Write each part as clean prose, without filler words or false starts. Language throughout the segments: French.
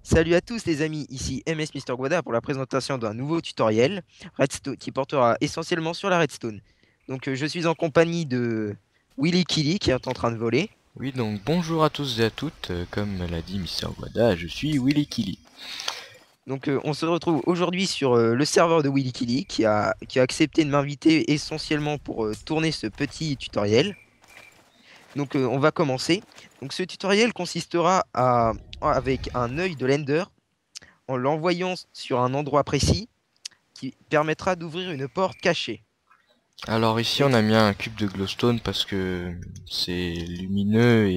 Salut à tous les amis, ici MS Mister Guada pour la présentation d'un nouveau tutoriel Redstone qui portera essentiellement sur la Redstone. Je suis en compagnie de Willy Killy qui est en train de voler. Oui, donc bonjour à tous et à toutes, comme l'a dit Mister Wada, je suis Willy Killy. On se retrouve aujourd'hui sur le serveur de Willy Killy qui a accepté de m'inviter essentiellement pour tourner ce petit tutoriel. On va commencer. Donc ce tutoriel consistera avec un œil de l'Ender en l'envoyant sur un endroit précis qui permettra d'ouvrir une porte cachée. Alors ici on Et a mis un cube de glowstone parce que c'est lumineux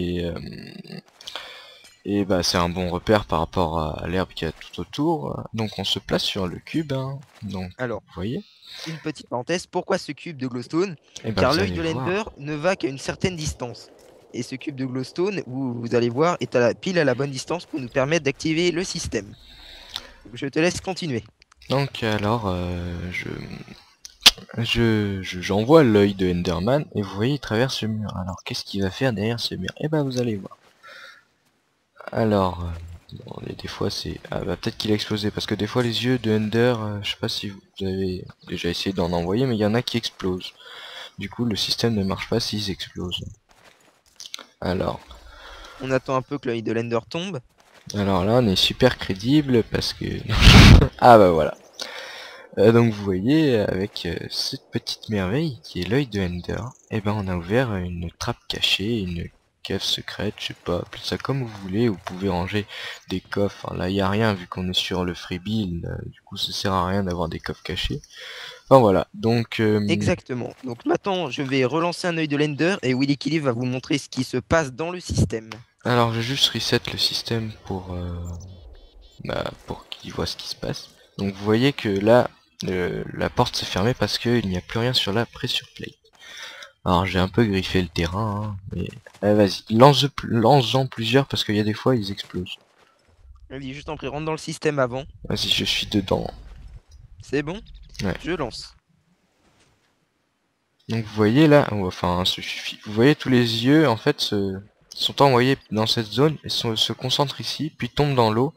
et bah c'est un bon repère par rapport à l'herbe qu'il y a tout autour. Donc on se place sur le cube, hein. Donc alors, vous voyez, une petite parenthèse, pourquoi ce cube de glowstone? et bah Car vous l'œil allez de l'Ender voir. ne va qu'à une certaine distance. Et ce cube de glowstone, vous allez voir, est pile à la bonne distance pour nous permettre d'activer le système. Donc, je te laisse continuer. Donc alors j'envoie l'œil de Enderman et vous voyez il traverse le mur. Alors qu'est-ce qu'il va faire derrière ce mur? Et bah vous allez voir. Alors, bon, et des fois c'est... Ah bah peut-être qu'il a explosé, parce que des fois les yeux de Ender, je sais pas si vous avez déjà essayé d'en envoyer, mais il y en a qui explosent. Du coup le système ne marche pas s'ils explosent. Alors, On attend un peu que l'œil de l'Ender tombe. alors là on est super crédible parce que... Ah bah voilà. Donc vous voyez, avec cette petite merveille qui est l'œil de Ender, et ben on a ouvert une trappe cachée, une cave secrète, je sais pas, appelez ça comme vous voulez, vous pouvez ranger des coffres. Enfin, là il y a rien vu qu'on est sur le freebie, du coup ça sert à rien d'avoir des coffres cachés. Enfin voilà, donc Exactement. Donc maintenant, je vais relancer un œil de l'Ender et Willy Killy va vous montrer ce qui se passe dans le système. alors je vais juste reset le système pour qu'il voit ce qui se passe. Donc vous voyez que là la porte s'est fermée parce qu'il n'y a plus rien sur la pressure plate. Alors j'ai un peu griffé le terrain, hein, mais vas-y, lance-en plusieurs parce qu'il y a des fois ils explosent. Vas-y, juste en prie, rentre dans le système avant. Vas-y, je suis dedans. C'est bon? Ouais. Je lance. Donc vous voyez là, enfin ça suffit. Vous voyez tous les yeux en fait sont envoyés dans cette zone et se concentrent ici, puis tombent dans l'eau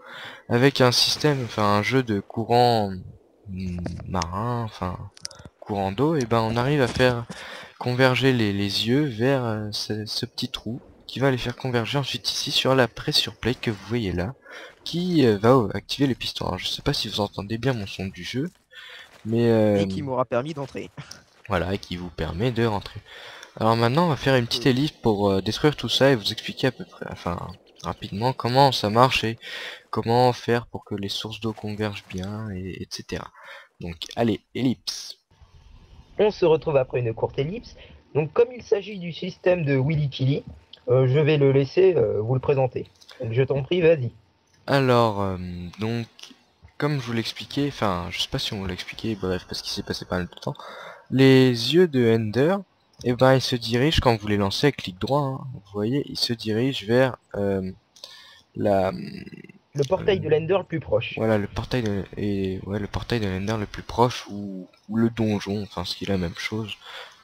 avec un système, enfin un jeu de courant marin, enfin courant d'eau, et ben on arrive à faire converger les yeux vers ce petit trou qui va les faire converger ensuite ici sur la pressure plate que vous voyez là qui va activer les pistons. Alors je sais pas si vous entendez bien mon son du jeu, mais Et qui m'aura permis d'entrer. voilà, et qui vous permet de rentrer. Alors maintenant on va faire une petite ellipse pour détruire tout ça et vous expliquer à peu près, enfin rapidement comment ça marche et comment faire pour que les sources d'eau convergent bien, et etc. Donc allez, ellipse. On se retrouve après une courte ellipse. Donc, comme il s'agit du système de Willy Killy, je vais le laisser vous le présenter. Donc, je t'en prie, vas-y. Alors, donc, comme je vous l'expliquais, enfin, je sais pas si on vous l'a expliqué, bref, parce qu'il s'est passé pas mal de temps, les yeux de Ender, et ben, ils se dirigent, quand vous les lancez avec clic droit, hein, vous voyez, ils se dirigent vers la, Le portail de l'Ender le plus proche. voilà, le portail ouais, le portail de l'Ender le plus proche, ou le donjon, enfin, ce qui est la même chose,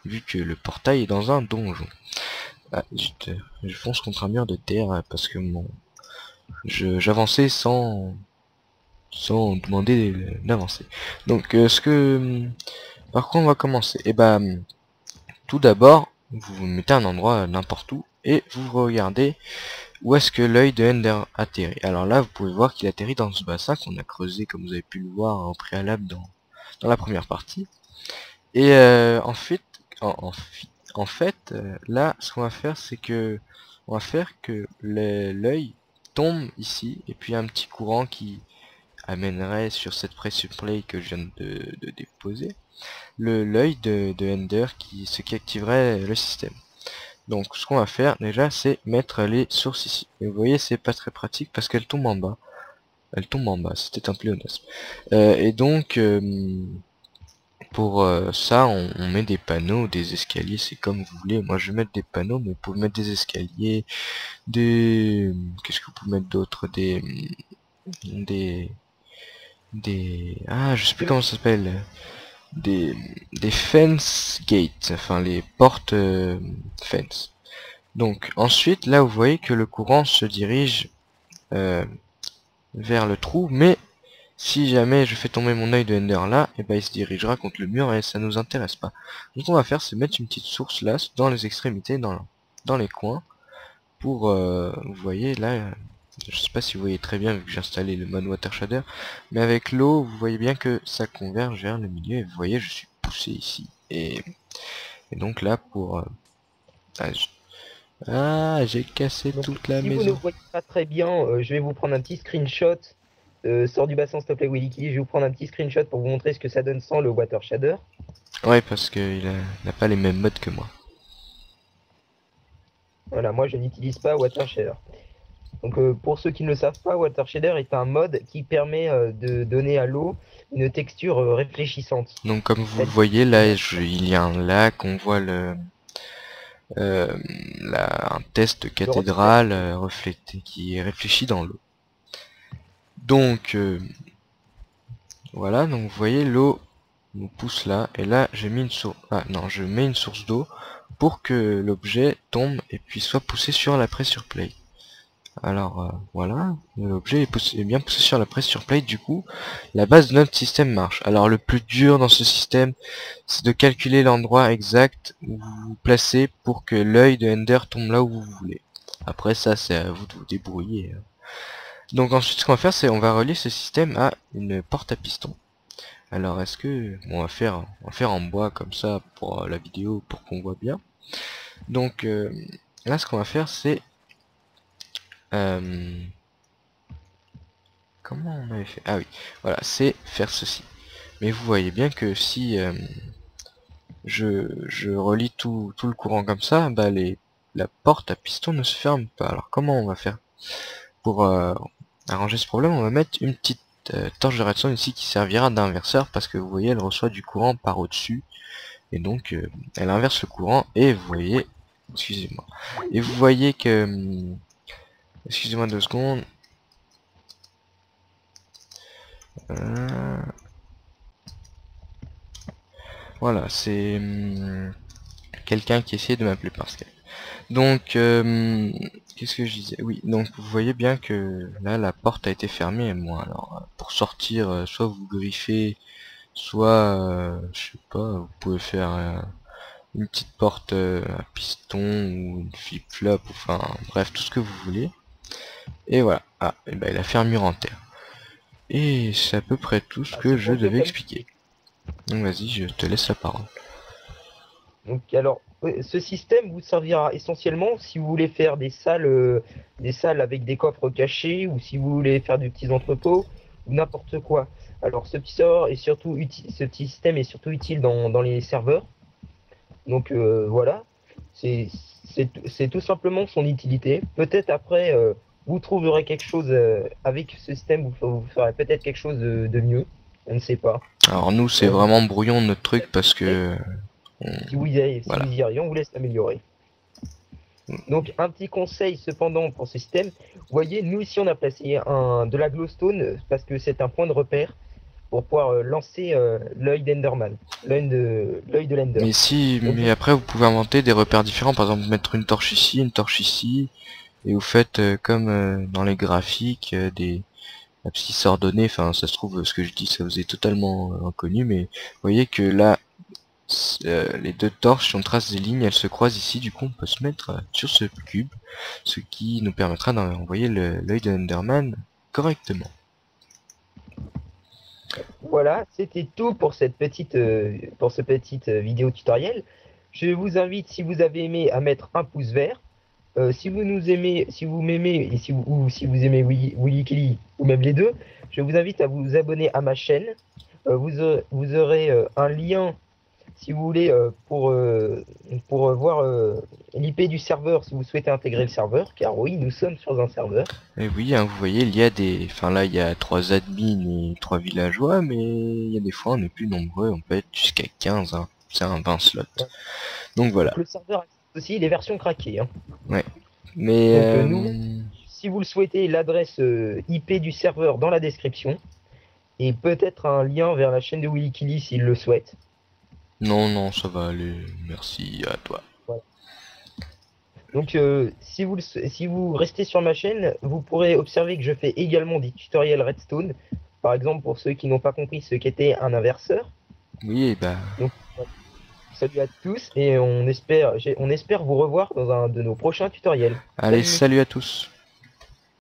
vu que le portail est dans un donjon. Ah, zut, je fonce contre un mur de terre, parce que j'avançais sans demander d'avancer. Donc par quoi on va commencer? Et bah tout d'abord vous vous mettez un endroit n'importe où et vous regardez où est-ce que l'œil de Ender atterrit. Alors là vous pouvez voir qu'il atterrit dans ce bassin qu'on a creusé comme vous avez pu le voir en préalable dans la première partie. Et en fait là ce qu'on va faire c'est que on va faire que l'œil tombe ici et puis un petit courant qui amènerait sur cette pressure plate que je viens de déposer l'œil de Ender ce qui activerait le système. Donc ce qu'on va faire déjà c'est mettre les sources ici. Et vous voyez c'est pas très pratique parce qu'elles tombent en bas. Elles tombent en bas, c'était un pléonasme. Et donc pour ça on met des panneaux, des escaliers, c'est comme vous voulez. Moi je vais mettre des panneaux mais vous pouvez mettre des escaliers, des... Qu'est-ce que vous pouvez mettre d'autre? Des... Ah je sais plus comment ça s'appelle. des, des fence gates, enfin les portes fence. Donc ensuite là vous voyez que le courant se dirige vers le trou, mais si jamais je fais tomber mon œil de Ender là, et ben il se dirigera contre le mur et ça nous intéresse pas. Donc ce qu'on va faire, c'est mettre une petite source là, dans les extrémités, dans les coins, pour, vous voyez là, je sais pas si vous voyez très bien vu que j'ai installé le mode water shader, mais avec l'eau, vous voyez bien que ça converge vers le milieu, et vous voyez, je suis poussé ici, et donc là pour, j'ai cassé Donc, toute la si vous ne maison. voyez pas très bien, je vais vous prendre un petit screenshot. Sors du bassin, s'il te plaît, Willy Killy. Je vais vous prendre un petit screenshot pour vous montrer ce que ça donne sans le water shader. Ouais, parce qu'il n'a pas les mêmes modes que moi. Voilà, moi je n'utilise pas water shader. Donc, pour ceux qui ne le savent pas, water shader est un mode qui permet de donner à l'eau une texture réfléchissante. Donc comme vous le C'est-à-dire voyez là, que il y a un lac, on voit euh, un test de le reflet. cathédrale reflété qui est réfléchi dans l'eau. Donc voilà, donc vous voyez l'eau nous pousse là, et là j'ai mis une source. Ah non, je mets une source d'eau pour que l'objet tombe et puis soit poussé sur la pressure plate. Alors voilà, l'objet est bien poussé sur la pressure plate, du coup la base de notre système marche. Alors le plus dur dans ce système, c'est de calculer l'endroit exact où vous vous placez pour que l'œil de Ender tombe là où vous voulez. Après ça, c'est à vous de vous débrouiller, hein. Donc ensuite ce qu'on va faire, c'est on va relier ce système à une porte à piston. Alors est-ce que bon, on va faire en bois comme ça pour la vidéo pour qu'on voit bien. Donc là ce qu'on va faire c'est euh, comment on avait fait? Ah oui, voilà, c'est faire ceci. Mais vous voyez bien que si je relie tout le courant comme ça, bah la porte à piston ne se ferme pas. Alors comment on va faire pour arranger ce problème? On va mettre une petite torche de redstone ici qui servira d'inverseur parce que vous voyez elle reçoit du courant par au-dessus et donc elle inverse le courant et vous voyez, excusez-moi, et vous voyez que, excusez-moi 2 secondes, euh, voilà, c'est quelqu'un qui essayait de m'appeler par Skype. Donc, qu'est-ce que je disais? Oui, donc vous voyez bien que là, la porte a été fermée. Moi, alors, pour sortir, soit vous griffez, soit, je sais pas, vous pouvez faire une petite porte à piston ou une flip-flop, enfin, bref, tout ce que vous voulez. Et voilà. Ah, et ben, la fermeture en terre. Et c'est à peu près tout ce Ah, que c'est je pour bien devais expliquer. planifier. Donc vas-y, je te laisse la parole. Donc, alors, ce système vous servira essentiellement si vous voulez faire des salles avec des coffres cachés ou si vous voulez faire des petits entrepôts ou n'importe quoi. Alors, ce petit système est surtout utile dans les serveurs. Donc, voilà, c'est c'est tout simplement son utilité. Peut-être après, vous trouverez quelque chose avec ce système, vous ferez peut-être quelque chose de mieux. On ne sait pas. Alors nous, c'est On vous vraiment brouillon notre truc parce laisse que, si voilà. vous y arrivez, on vous laisse améliorer. Donc, un petit conseil cependant pour ce système, vous voyez, nous ici on a placé de la glowstone parce que c'est un point de repère pour pouvoir lancer l'œil d'Enderman, l'œil de l'Ender. Mais si, Donc, mais après vous pouvez inventer des repères différents, par exemple mettre une torche ici, une torche ici, et vous faites comme dans les graphiques des abscisses ordonnées, enfin ça se trouve ce que je dis ça vous est totalement inconnu, mais vous voyez que là les deux torches, si on trace des lignes, elles se croisent ici, du coup on peut se mettre sur ce cube, ce qui nous permettra d'envoyer l'œil de Enderman correctement. voilà, c'était tout pour pour ce petit vidéo tutoriel. Je vous invite, si vous avez aimé, à mettre un pouce vert. Si vous nous aimez, si vous m'aimez et ou si vous aimez Willy Kelly ou même les deux, je vous invite à vous abonner à ma chaîne. Vous aurez un lien si vous voulez pour voir l'IP du serveur si vous souhaitez intégrer le serveur, car oui, nous sommes sur un serveur. Et oui, hein, vous voyez, il y a des... Enfin là, il y a 3 admins et 3 villageois, mais il y a des fois, on est plus nombreux, on peut être jusqu'à 15, hein. C'est un 20 slots. Ouais. Donc voilà. Donc le serveur accepte aussi les versions craquées, hein. Ouais. Mais... Donc nous, si vous le souhaitez, l'adresse IP du serveur dans la description et peut-être un lien vers la chaîne de Willy Killy s'il le souhaite. non, non, ça va aller. Merci à toi. Voilà. Donc si vous restez sur ma chaîne, vous pourrez observer que je fais également des tutoriels Redstone. Par exemple, pour ceux qui n'ont pas compris ce qu'était un inverseur. Oui, bah, Donc salut à tous et on espère vous revoir dans un de nos prochains tutoriels. allez, Salut! salut à tous.